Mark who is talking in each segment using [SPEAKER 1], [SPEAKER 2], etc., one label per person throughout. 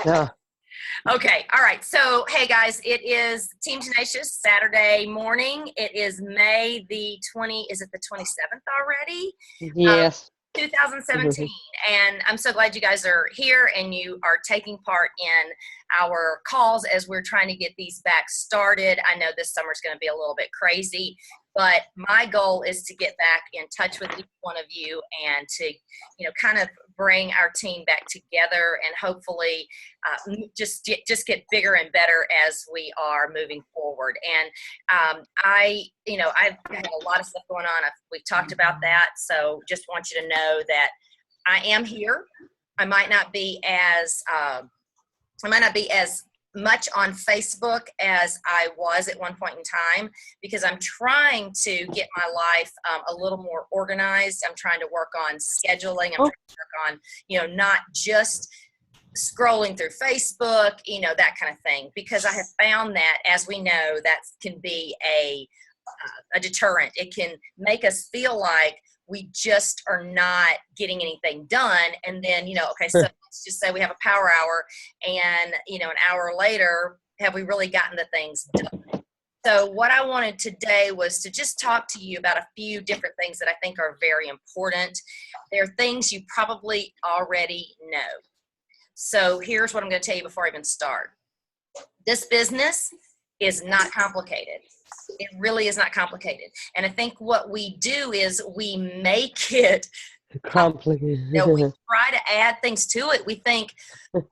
[SPEAKER 1] Yeah.
[SPEAKER 2] Okay. All right. So, hey guys, it is Team Tenacious Saturday morning. It is May the 20, is it the 27th already? Of
[SPEAKER 1] Yes.
[SPEAKER 2] 2017. And I'm so glad you guys are here and you are taking part in our calls as we're trying to get these back started. I know this summer is going to be a little bit crazy, but my goal is to get back in touch with each one of you and to, kind of bring our team back together and hopefully just get bigger and better as we are moving forward. And I've had a lot of stuff going on. We've talked about that. So just want you to know that I am here. I might not be as much on Facebook as I was at one point in time because I'm trying to get my life a little more organized. I'm trying to work on scheduling. I'm trying to work on, not just scrolling through Facebook, that kind of thing, because I have found that, as we know, that can be a deterrent. It can make us feel like we just are not getting anything done. And then, okay, so let's just say we have a power hour and, an hour later, have we really gotten the things done? So what I wanted today was to just talk to you about a few different things that I think are very important. They're things you probably already know. So here's what I'm going to tell you before I even start. This business is not complicated. It really is not complicated. And I think what we do is we make it
[SPEAKER 1] Complicated.
[SPEAKER 2] we try to add things to it. We think,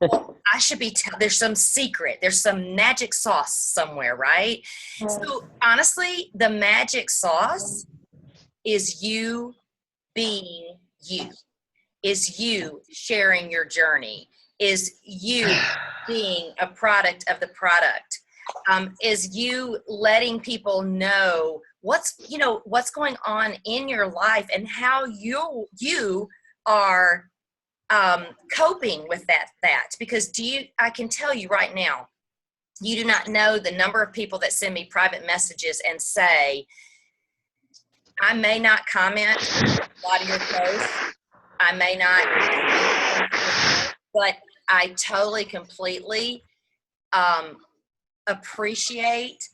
[SPEAKER 2] well, I should be, there's some secret, there's some magic sauce somewhere, right? So honestly, the magic sauce is you being you, is you sharing your journey, is you being a product of the product. Is you letting people know what's going on in your life and how you are coping with that because I can tell you right now, you do not know the number of people that send me private messages and say, I may not comment on a lot of your posts, I may not, but I totally completely appreciate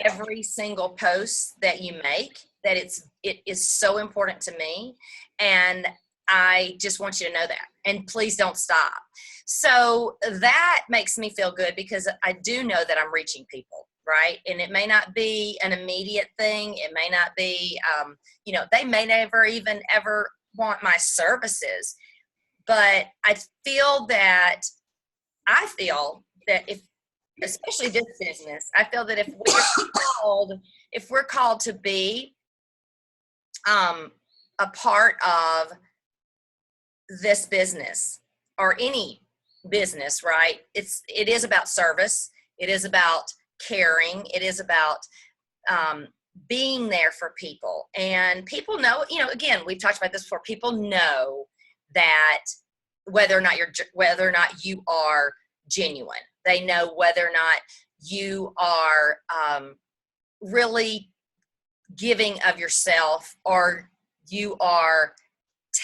[SPEAKER 2] every single post that you make, that it is so important to me, and I just want you to know that, and please don't stop. So that makes me feel good because I do know that I'm reaching people, right? And it may not be an immediate thing, it may not be they may never even ever want my services, but I feel that if, especially this business, I feel that if we're called to be a part of this business or any business, right? It is about service. It is about caring. It is about being there for people. And people know, again, we've talked about this before. People know that whether or not you are genuine. They know whether or not you are really giving of yourself or you are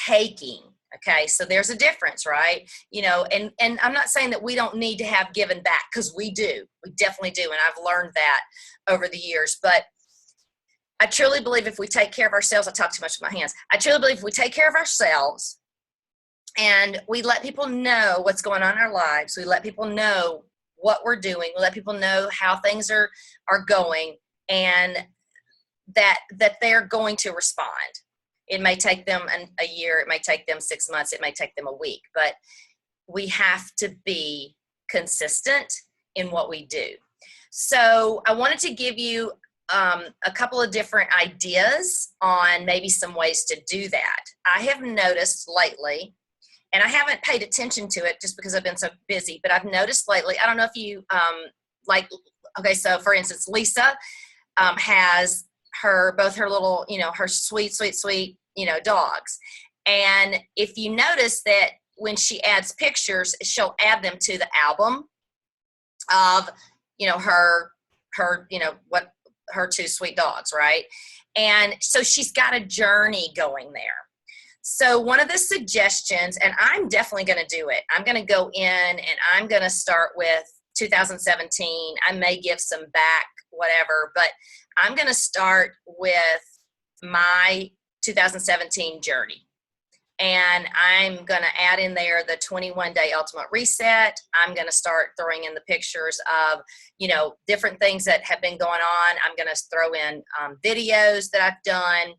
[SPEAKER 2] taking. Okay, so there's a difference, right? And I'm not saying that we don't need to have given back, because we do. We definitely do, and I've learned that over the years. But I truly believe if we take care of ourselves, I talk too much with my hands. I truly believe if we take care of ourselves and we let people know what's going on in our lives, we let people know what we're doing, we let people know how things are going, and that they're going to respond. It may take them a year, it may take them 6 months, it may take them a week, but we have to be consistent in what we do. So I wanted to give you a couple of different ideas on maybe some ways to do that. I have noticed lately, and I haven't paid attention to it just because I've been so busy, but I've noticed lately, I don't know if you okay, so for instance, Lisa has both her little, her sweet, dogs. And if you notice that when she adds pictures, she'll add them to the album of, her two sweet dogs, right? And so she's got a journey going there. So one of the suggestions, and I'm definitely going to do it, I'm going to go in and I'm going to start with 2017. I may give some back, whatever, but I'm going to start with my 2017 journey. And I'm going to add in there the 21-day ultimate reset. I'm going to start throwing in the pictures of, different things that have been going on. I'm going to throw in videos that I've done.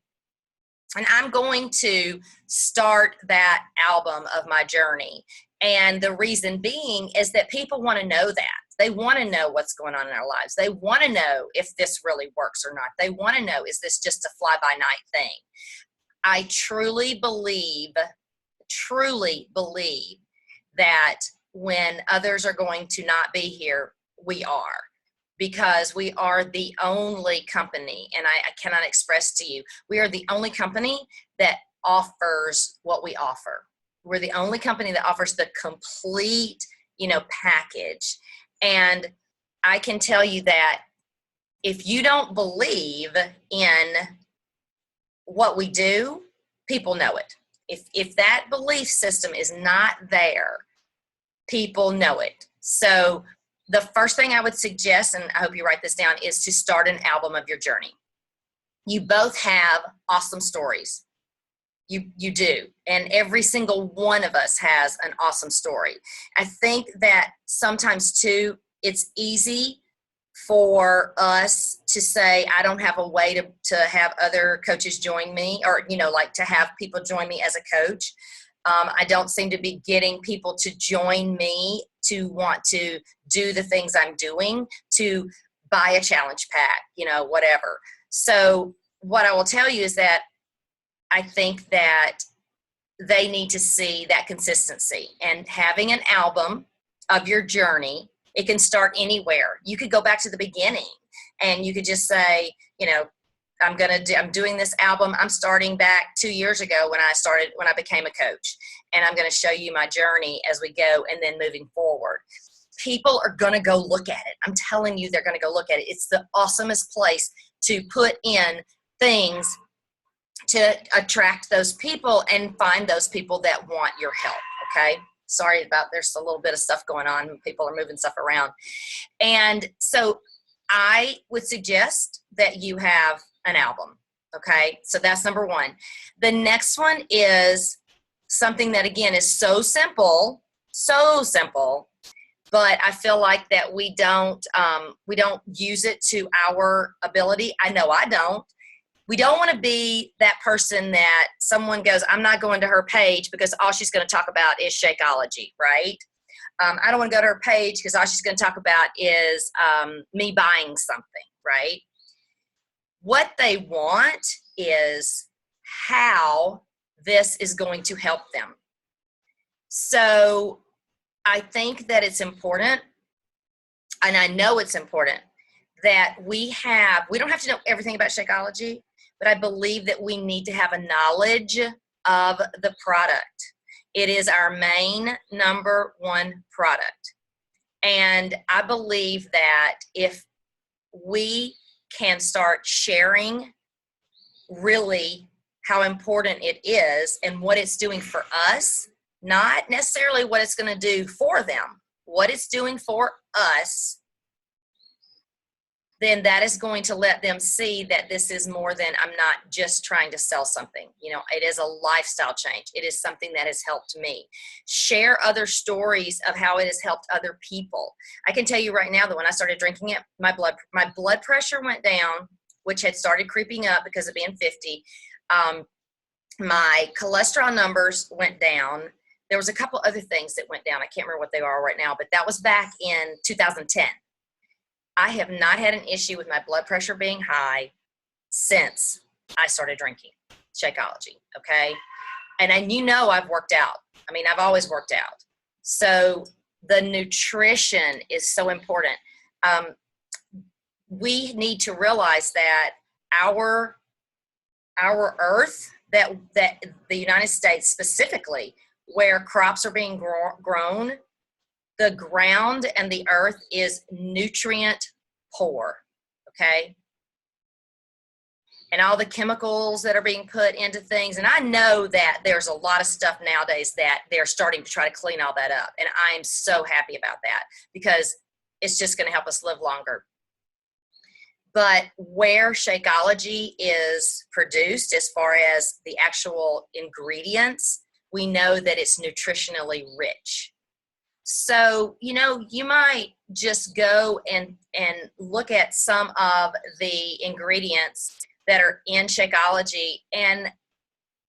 [SPEAKER 2] And I'm going to start that album of my journey. And the reason being is that people want to know that. They want to know what's going on in our lives. They want to know if this really works or not. They want to know, is this just a fly-by-night thing? I truly believe that when others are going to not be here, we are. Because we are the only company, and I cannot express to you, we are the only company that offers what we offer. We're the only company that offers the complete, package. And I can tell you that if you don't believe in what we do, people know it. If that belief system is not there, people know it. So the first thing I would suggest, and I hope you write this down, is to start an album of your journey. You both have awesome stories. You do. And every single one of us has an awesome story. I think that sometimes too, it's easy for us to say, I don't have a way to have other coaches join me, or, to have people join me as a coach. I don't seem to be getting people to join me to want to do the things I'm doing, to buy a challenge pack, whatever. So what I will tell you is that I think that they need to see that consistency, and having an album of your journey. It can start anywhere. You could go back to the beginning and you could just say, I'm doing this album. I'm starting back 2 years ago when I became a coach, and I'm going to show you my journey as we go and then moving forward. People are going to go look at it. I'm telling you, they're going to go look at it. It's the awesomest place to put in things to attract those people and find those people that want your help. Okay. Sorry about, there's a little bit of stuff going on. People are moving stuff around. And so I would suggest that you have an album. Okay. So that's number one. The next one is something that, again, is so simple, but I feel like that we don't use it to our ability. I know I don't. We don't want to be that person that someone goes, I'm not going to her page because all she's going to talk about is Shakeology, right? I don't want to go to her page because all she's going to talk about is me buying something, right? What they want is how this is going to help them. So I think that it's important, and I know it's important, that we don't have to know everything about Shakeology, but I believe that we need to have a knowledge of the product. It is our main number one product. And I believe that if we can start sharing really how important it is and what it's doing for us, not necessarily what it's going to do for them, what it's doing for us, then that is going to let them see that this is more than, I'm not just trying to sell something. It is a lifestyle change. It is something that has helped me. Share other stories of how it has helped other people. I can tell you right now that when I started drinking it, my blood pressure went down, which had started creeping up because of being 50. My cholesterol numbers went down. There was a couple other things that went down. I can't remember what they are right now, but that was back in 2010. I have not had an issue with my blood pressure being high since I started drinking Shakeology, okay? And I've worked out. I've always worked out. So the nutrition is so important. We need to realize that our earth, that the United States specifically, where crops are being grown, the ground and the earth is nutrient poor, okay? and all the chemicals that are being put into things. And I know that there's a lot of stuff nowadays that they're starting to try to clean all that up. And I am so happy about that because it's just going to help us live longer. But where Shakeology is produced, as far as the actual ingredients, we know that it's nutritionally rich. So, you know, you might just go and look at some of the ingredients that are in Shakeology and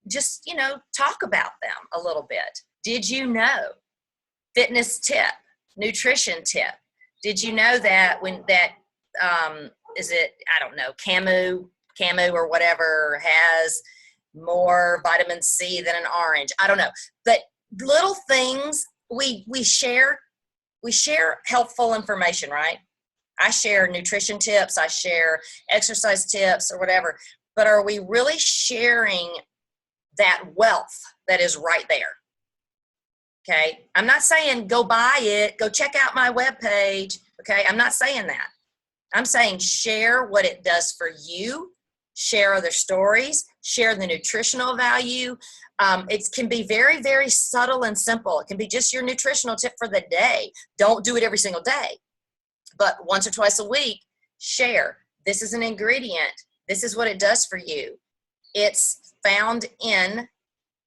[SPEAKER 2] just, you know, talk about them a little bit. Did you know? Fitness tip, nutrition tip. Did you know that when that, is it, I don't know, Camu or whatever has more vitamin C than an orange? I don't know. But little things, we share helpful information, right? I share nutrition tips, I share exercise tips or whatever, but are we really sharing that wealth that is right there? Okay, I'm not saying go buy it, go check out my webpage. Okay, I'm not saying that. I'm saying share what it does for you, share other stories, share the nutritional value. It can be very, very subtle and simple. It can be just your nutritional tip for the day. Don't do it every single day, but once or twice a week, share. This is an ingredient. This is what it does for you. It's found in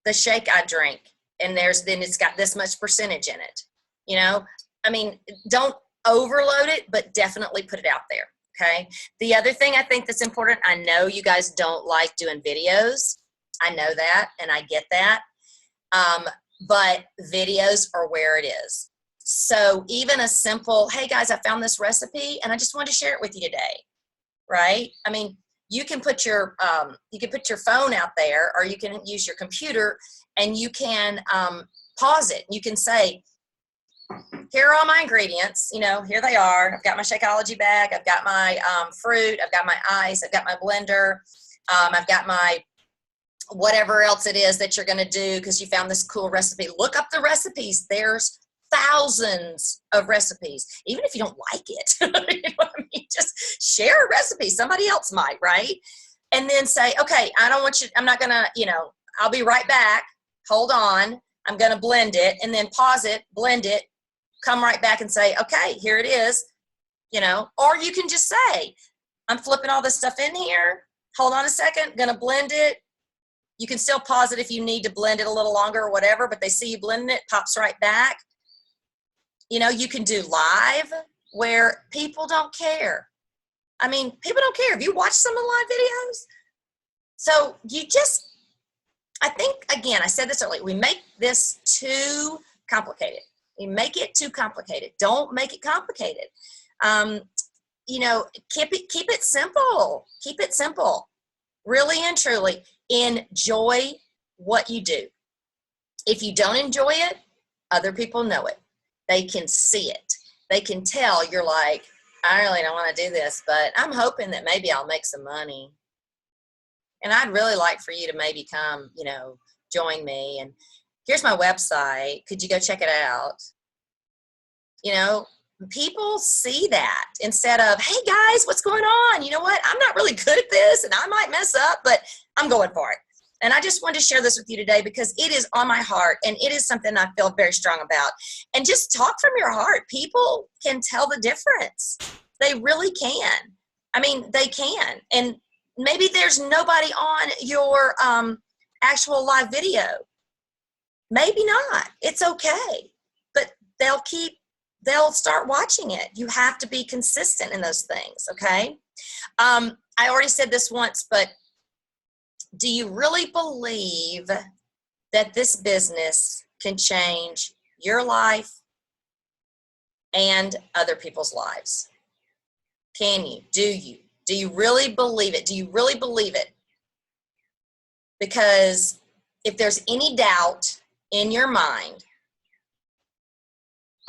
[SPEAKER 2] the shake I drink, and then it's got this much percentage in it. You know, I mean, don't overload it, but definitely put it out there. Okay. The other thing I think that's important, I know you guys don't like doing videos. I know that, and I get that. But videos are where it is. So even a simple, hey guys, I found this recipe and I just wanted to share it with you today. Right. I mean, you can put your phone out there, or you can use your computer and you can pause it. You can say, here are all my ingredients. You know, here they are. I've got my Shakeology bag. I've got my fruit. I've got my ice. I've got my blender. I've got my whatever else it is that you're going to do because you found this cool recipe. Look up the recipes. There's thousands of recipes, even if you don't like it. You know what I mean? Just share a recipe. Somebody else might, right? And then say, okay, I don't want you, I'm not going to, you know, I'll be right back. Hold on. I'm going to blend it, and then pause it, blend it, come right back and say, okay, here it is, you know. Or you can just say, I'm flipping all this stuff in here. Hold on a second, going to blend it. You can still pause it if you need to blend it a little longer or whatever, but they see you blending it, pops right back. You know, you can do live where people don't care. I mean, people don't care. Have you watched some of the live videos? So you just, I think, again, I said this earlier, we make this too complicated. We make it too complicated. Don't make it complicated. You know, keep it simple. Keep it simple. Really and truly, enjoy what you do. If you don't enjoy it, other people know it. They can see it. They can tell you're like, I really don't want to do this, but I'm hoping that maybe I'll make some money. And I'd really like for you to maybe come, you know, join me. And here's my website. Could you go check it out? You know, people see that instead of, hey guys, what's going on? You know what? I'm not really good at this and I might mess up, but I'm going for it. And I just wanted to share this with you today because it is on my heart and it is something I feel very strong about. And just talk from your heart. People can tell the difference. They really can. I mean, they can. And maybe there's nobody on your actual live video. Maybe not. It's okay. But they'll start watching it. You have to be consistent in those things, okay? I already said this once, but do you really believe that this business can change your life and other people's lives? Can you? Do you? Do you really believe it? Do you really believe it? Because if there's any doubt in your mind,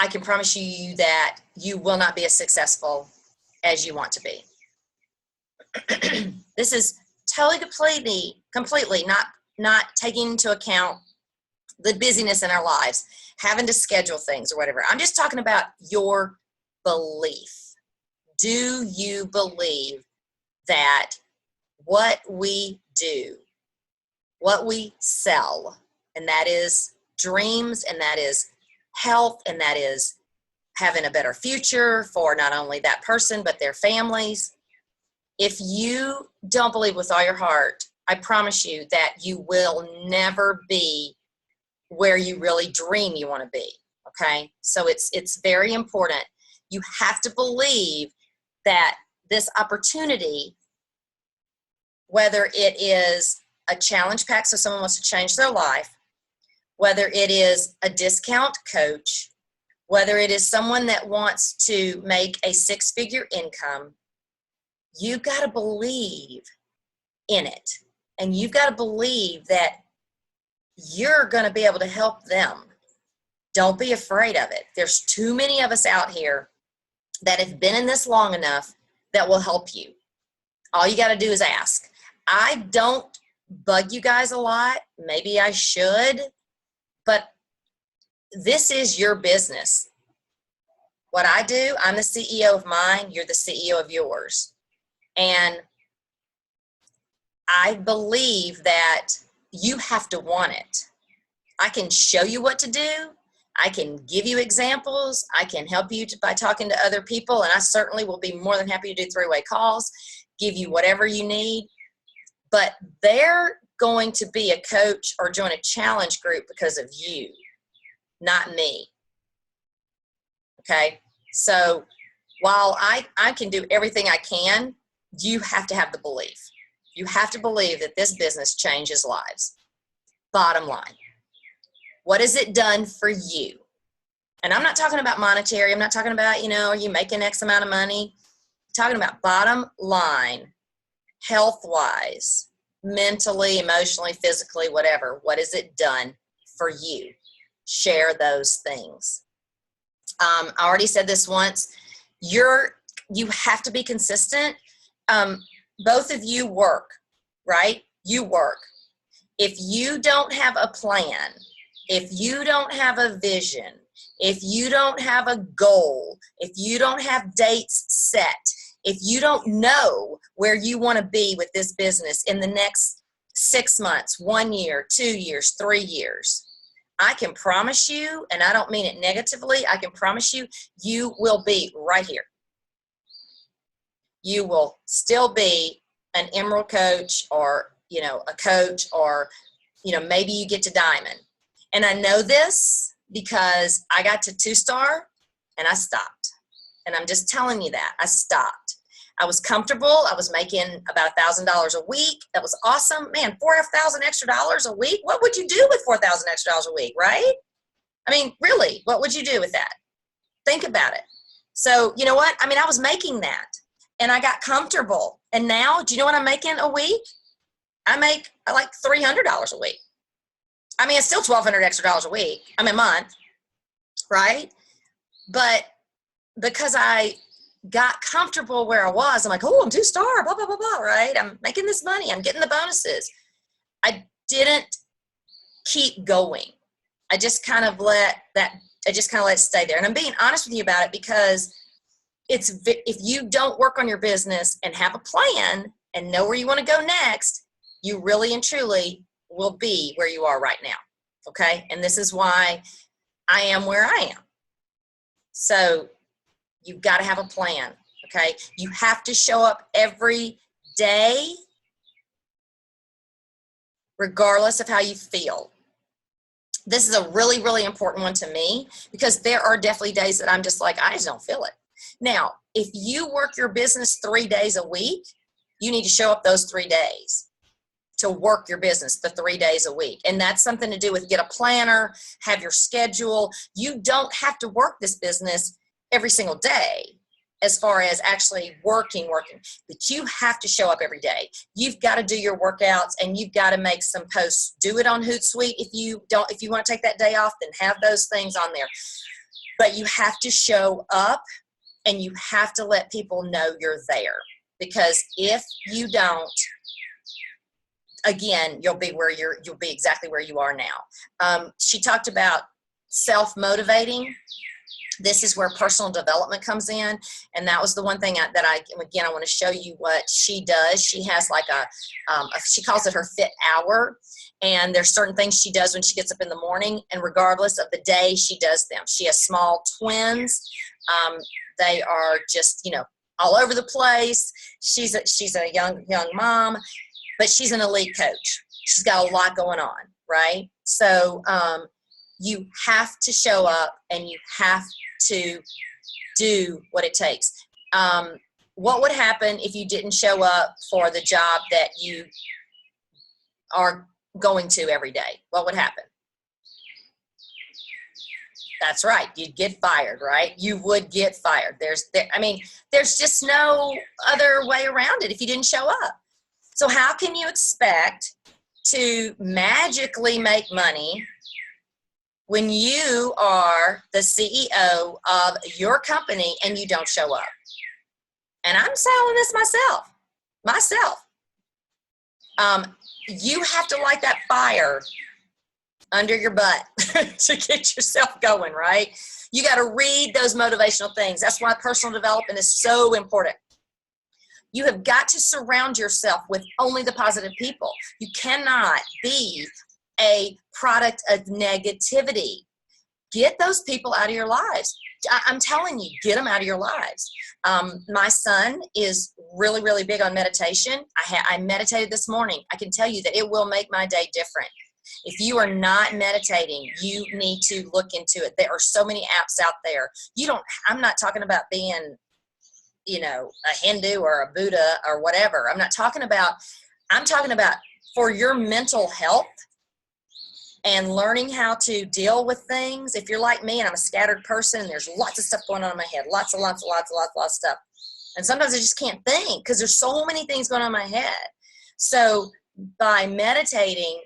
[SPEAKER 2] I can promise you that you will not be as successful as you want to be. This is totally, completely not taking into account the busyness in our lives, having to schedule things or whatever. I'm just talking about your belief. Do you believe that what we do, what we sell, and that is dreams, and that is health, and that is having a better future for not only that person, but their families. If you don't believe with all your heart, I promise you that you will never be where you really dream you want to be. Okay. So it's very important. You have to believe that this opportunity, whether it is a challenge pack, so someone wants to change their life, whether it is a discount coach, whether it is someone that wants to make a six-figure income, you got to believe in it. And you've got to believe that you're going to be able to help them. Don't be afraid of it. There's too many of us out here that have been in this long enough that will help you. All you got to do is ask. I don't bug you guys a lot. Maybe I should, but this is your business. What I do, I'm the CEO of mine. You're the CEO of yours. And I believe that you have to want it. I can show you what to do. I can give you examples. I can help you by talking to other people. And I certainly will be more than happy to do three-way calls, give you whatever you need. But they're going to be a coach or join a challenge group because of you, not me. Okay? So while I can do everything I can, you have to have the belief. You have to believe that this business changes lives. Bottom line. What has it done for you? And I'm not talking about monetary. I'm not talking about, are you making X amount of money? I'm talking about bottom line, health-wise, mentally, emotionally, physically, whatever. What has it done for you? Share those things. I already said this once. You have to be consistent. Both of you work, right? You work. If you don't have a plan, if you don't have a vision, if you don't have a goal, if you don't have dates set, if you don't know where you want to be with this business in the next 6 months, 1 year, 2 years, 3 years, I can promise you, and I don't mean it negatively, I can promise you, you will be right here. You will still be an emerald coach or, a coach or, maybe you get to diamond. And I know this because I got to 2-star and I stopped. And I'm just telling you that. I stopped. I was comfortable. I was making about $1,000 a week. That was awesome. Man, $4,000 extra dollars a week. What would you do with $4,000 extra dollars a week, right? I mean, really, what would you do with that? Think about it. So, you know what? I mean, I was making that and I got comfortable. And now, do you know what I'm making a week? I make like $300 a week. I mean, it's still $1,200 extra dollars a week. I mean, a month, right? But because I got comfortable where I was, I'm like, oh, I'm 2-star, blah, blah, blah, blah, right? I'm making this money. I'm getting the bonuses. I didn't keep going. I just kind of let it stay there. And I'm being honest with you about it because if you don't work on your business and have a plan and know where you want to go next, you really and truly will be where you are right now. Okay. And this is why I am where I am. So you've got to have a plan. Okay. You have to show up every day, regardless of how you feel. This is a really, really important one to me because there are definitely days that I'm just like, I just don't feel it. Now, if you work your business 3 days a week, you need to show up those 3 days to work your business the 3 days a week. And that's something to do with get a planner, have your schedule. You don't have to work this business every single day as far as actually working, but you have to show up every day. You've got to do your workouts and you've got to make some posts. Do it on Hootsuite. If you want to take that day off, then have those things on there. But you have to show up and you have to let people know you're there. Because if you don't, again, you'll be exactly where you are now. She talked about self-motivating. This is where personal development comes in. And that was the one thing that I want to show you what she does. She has like she calls it her fit hour. And there's certain things she does when she gets up in the morning, and regardless of the day, she does them. She has small twins. They are just, you know, all over the place. She's a young mom, but she's an elite coach. She's got a lot going on, right? So you have to show up, and you have to do what it takes. What would happen if you didn't show up for the job that you are going to every day? What would happen? That's right. You'd get fired, right? You would get fired. There's just no other way around it if you didn't show up. So how can you expect to magically make money when you are the CEO of your company and you don't show up? And I'm selling this myself. You have to light that fire under your butt to get yourself going, right? You got to read those motivational things. That's why personal development is so important. You have got to surround yourself with only the positive people. You cannot be a product of negativity. Get those people out of your lives. I'm telling you, get them out of your lives. My son is really, really big on meditation. I meditated this morning. I can tell you that it will make my day different. If you are not meditating, you need to look into it. There are so many apps out there. I'm not talking about being, you know, a Hindu or a Buddha or whatever. I'm talking about for your mental health and learning how to deal with things. If you're like me and I'm a scattered person and there's lots of stuff going on in my head, lots of stuff. And sometimes I just can't think because there's so many things going on in my head. So by meditating,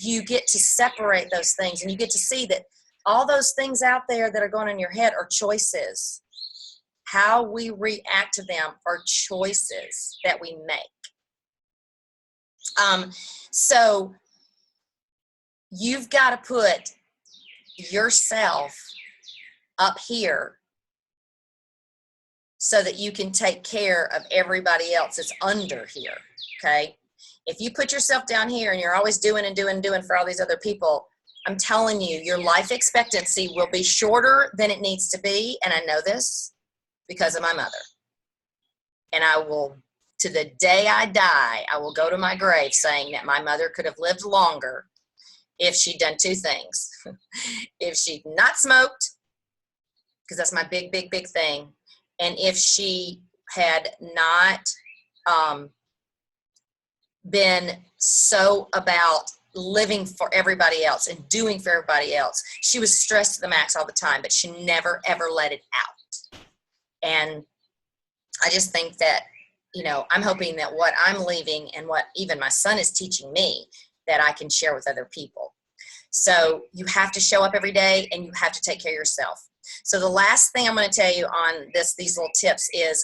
[SPEAKER 2] you get to separate those things, and you get to see that all those things out there that are going on in your head are choices. How we react to them are choices that we make. So you've got to put yourself up here so that you can take care of everybody else that's under here, okay? If you put yourself down here and you're always doing for all these other people, I'm telling you, your life expectancy will be shorter than it needs to be, and I know this because of my mother. And I will, to the day I die, I will go to my grave saying that my mother could have lived longer if she'd done two things. If she'd not smoked, because that's my big thing, and if she had not been so about living for everybody else and doing for everybody else. She was stressed to the max all the time, but she never, ever let it out. And I just think that, you know, I'm hoping that what I'm leaving and what even my son is teaching me, that I can share with other people. So you have to show up every day, and you have to take care of yourself. So the last thing I'm going to tell you on these little tips is,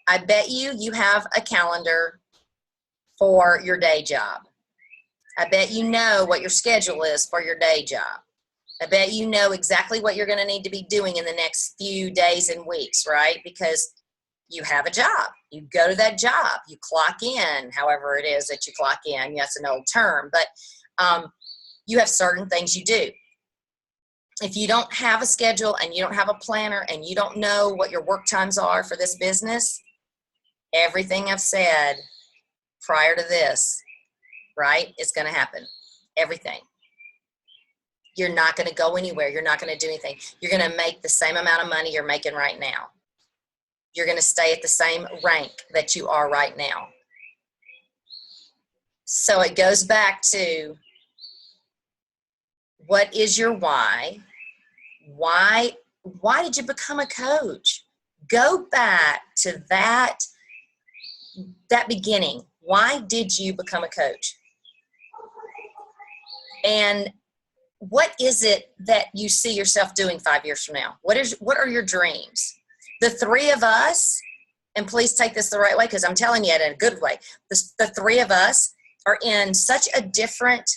[SPEAKER 2] I bet you have a calendar for your day job. I bet you know what your schedule is for your day job. I bet you know exactly what you're going to need to be doing in the next few days and weeks, right? Because you have a job. You go to that job. You clock in, however it is that you clock in. That's an old term, but you have certain things you do. If you don't have a schedule and you don't have a planner and you don't know what your work times are for this business, everything I've said prior to this, right, is going to happen. Everything. You're not going to go anywhere. You're not going to do anything. You're going to make the same amount of money you're making right now. You're going to stay at the same rank that you are right now. So it goes back to, what is your why? Why did you become a coach? Go back to that beginning. Why did you become a coach? And what is it that you see yourself doing 5 years from now? What are your dreams? The three of us, and please take this the right way, because I'm telling you it in a good way. The three of us are in such a different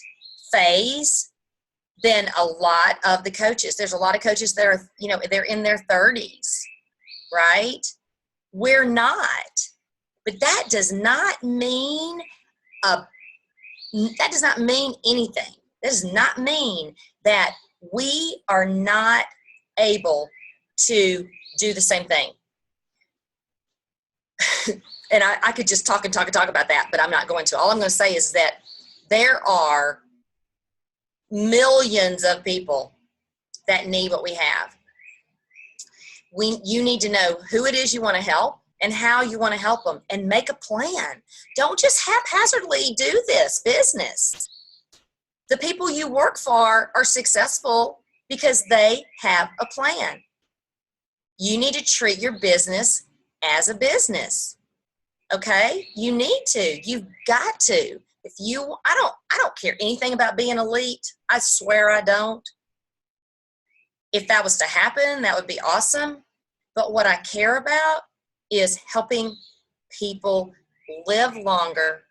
[SPEAKER 2] phase than a lot of the coaches. There's a lot of coaches that are, they're in their 30s, right? We're not. But that does not mean anything. That does not mean that we are not able to do the same thing. And I could just talk about that, but I'm not going to. All I'm going to say is that there are millions of people that need what we have. You need to know who it is you want to help and how you want to help them, and make a plan. Don't just haphazardly do this business. The people you work for are successful because they have a plan. You need to treat your business as a business. Okay? You need to. You've got to. I don't care anything about being elite. I swear I don't. If that was to happen, that would be awesome. But what I care about is helping people live longer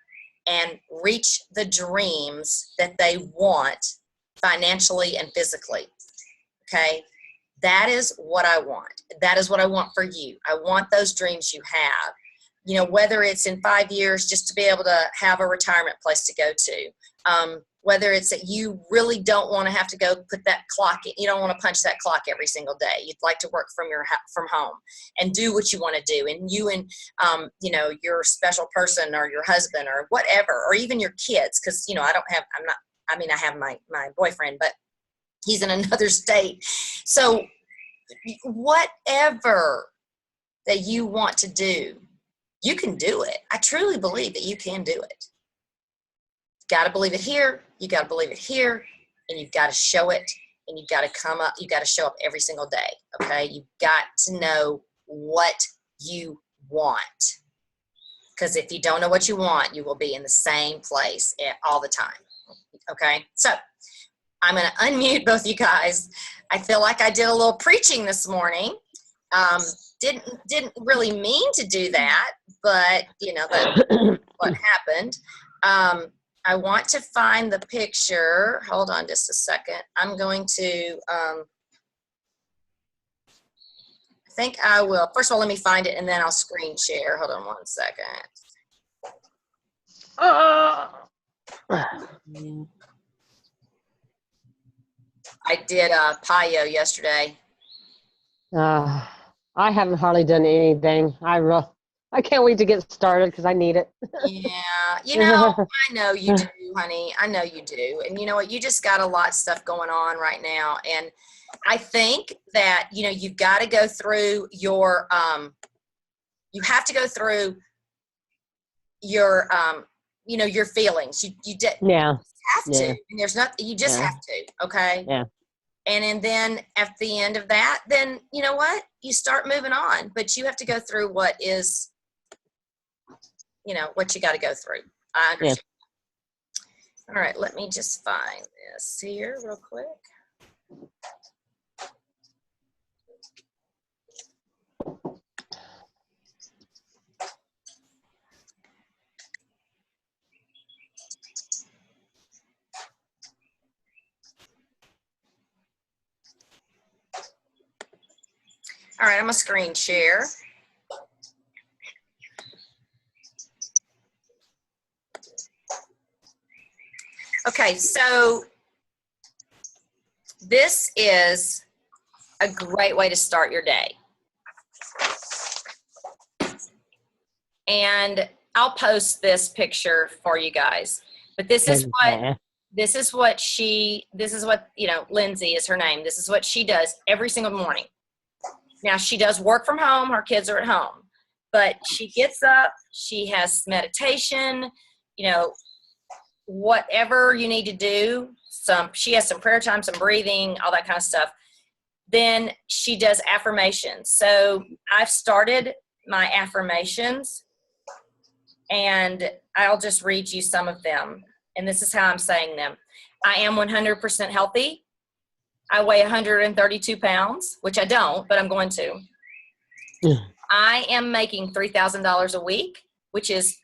[SPEAKER 2] and reach the dreams that they want financially and physically. Okay? That is what I want. That is what I want for you. I want those dreams you have. Whether it's in 5 years just to be able to have a retirement place to go to, whether it's that you really don't want to have to go put that clock in, you don't want to punch that clock every single day. You'd like to work from home and do what you want to do. And you and, your special person or your husband or whatever, or even your kids. Cause I have my boyfriend, but he's in another state. So whatever that you want to do, you can do it. I truly believe that you can do it. Got to believe it here. You got to believe it here, and you've got to show it, and you've got to come up. You got to show up every single day. Okay. You've got to know what you want. Because if you don't know what you want, you will be in the same place all the time. Okay. So I'm going to unmute both you guys. I feel like I did a little preaching this morning. Didn't really mean to do that, but that's what happened. I want to find the picture. Hold on just a second. I'm going to, I think I will. First of all, let me find it and then I'll screen share. Hold on 1 second. I did Payo yesterday.
[SPEAKER 1] I haven't hardly done anything. I can't wait to get started because I need it.
[SPEAKER 2] Yeah, I know you do, honey. I know you do. And you know what? You just got a lot of stuff going on right now. And I think that, you've got to go through your, you have to go through your, your feelings. You have to. And there's nothing, you just have to. Okay.
[SPEAKER 1] Yeah.
[SPEAKER 2] And then at the end of that, then you know what? You start moving on, but you have to go through what is, what you got to go through. I understand. Yeah. All right, let me just find this here real quick. All right, I'm going to screen share. Okay, so this is a great way to start your day. And I'll post this picture for you guys. But this is what Lindsay is her name. This is what she does every single morning. Now, she does work from home. Her kids are at home. But she gets up. She has meditation, whatever you need to do. She has some prayer time, some breathing, all that kind of stuff. Then she does affirmations. So I've started my affirmations, and I'll just read you some of them. And this is how I'm saying them. I am 100% healthy. I weigh 132 pounds, which I don't, but I'm going to. I am making $3,000 a week, which is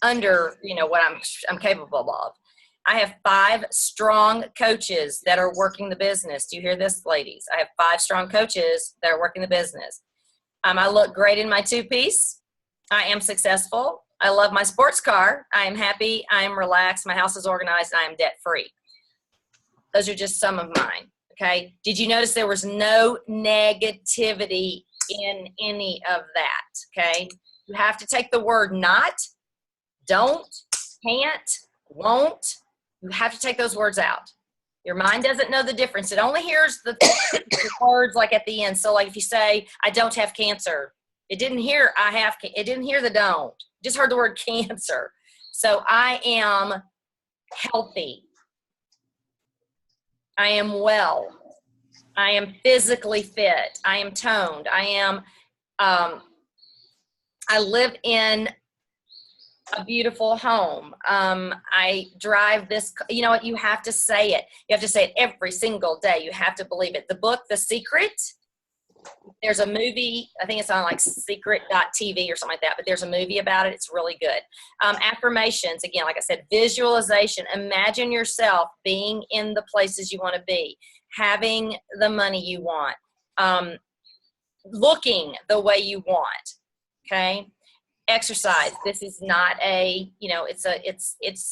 [SPEAKER 2] under, what I'm capable of. I have 5 strong coaches that are working the business. Do you hear this, ladies? I have 5 strong coaches that are working the business. I look great in my 2-piece. I am successful. I love my sports car. I am happy. I am relaxed. My house is organized. And I am debt free. Those are just some of mine. Okay. Did you notice there was no negativity in any of that? Okay. You have to take the word not, don't, can't, won't. You have to take those words out. Your mind doesn't know the difference. It only hears the words like at the end. So like if you say, I don't have cancer, it didn't hear it didn't hear the don't. It just heard the word cancer. So I am healthy. I am well. I am physically fit. I am toned. I live in a beautiful home. I drive this, you know what, you have to say it. You have to say it every single day. You have to believe it. The book, The Secret, there's a movie, I think it's on like secret.tv or something like that, but there's a movie about it. It's really good. Affirmations, again, like I said, visualization. Imagine yourself being in the places you want to be, having the money you want, looking the way you want, okay? Exercise. This is not a, you know, it's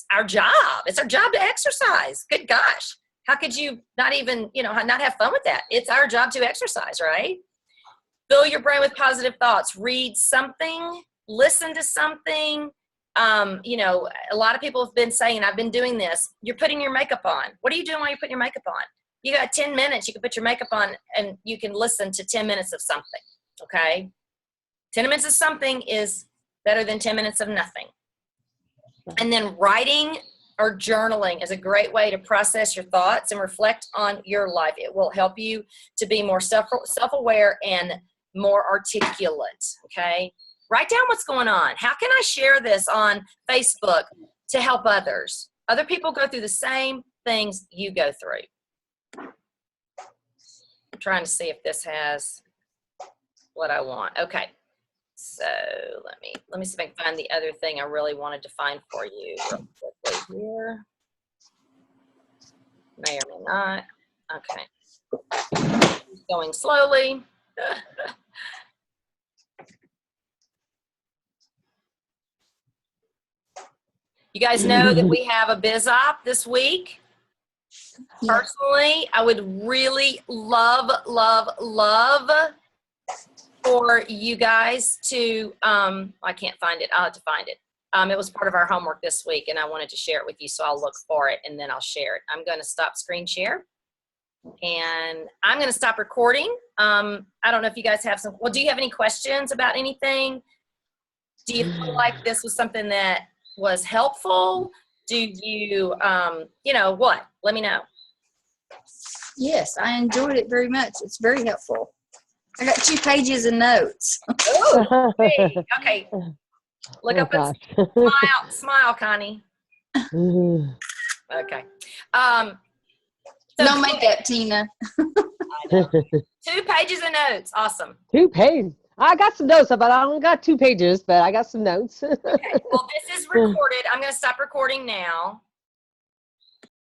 [SPEAKER 2] our job. It's our job to exercise. Good gosh. How could you not even, you know, not have fun with that? It's our job to exercise, right? Fill your brain with positive thoughts. Read something, listen to something. You know, a lot of people have been saying, I've been doing this. You're putting your makeup on. What are you doing while you're putting your makeup on? You got 10 minutes. You can put your makeup on and you can listen to 10 minutes of something, okay? 10 minutes of something is better than 10 minutes of nothing. And then writing or journaling is a great way to process your thoughts and reflect on your life. It will help you to be more self-aware and more articulate, okay? Write down what's going on. How can I share this on Facebook to help others? Other people go through the same things you go through. I'm trying to see if this has what I want. Okay. So let me see if I can find the other thing I really wanted to find for you real quickly here. May or may not. Okay. Going slowly. You guys know that we have a biz op this week. Personally, I would really love for you guys to, I can't find it. I'll have to find it. It was part of our homework this week, and I wanted to share it with you, so I'll look for it, and then I'll share it. I'm going to stop screen share, and I'm going to stop recording. I don't know if you guys have some, well, do you have any questions about anything? Do you feel like this was something that was helpful? Do you, you know, what? Let me know.
[SPEAKER 3] Yes, I enjoyed it very much. It's very helpful. I got 2 pages of notes.
[SPEAKER 2] Ooh, hey, okay. Look up and smile, Connie. Okay. So
[SPEAKER 3] No makeup, Tina.
[SPEAKER 2] I know. 2 pages of notes. Awesome.
[SPEAKER 1] 2 pages. I got some notes, but I only got 2 pages, but I got some notes.
[SPEAKER 2] Okay. Well, this is recorded. I'm going to stop recording now.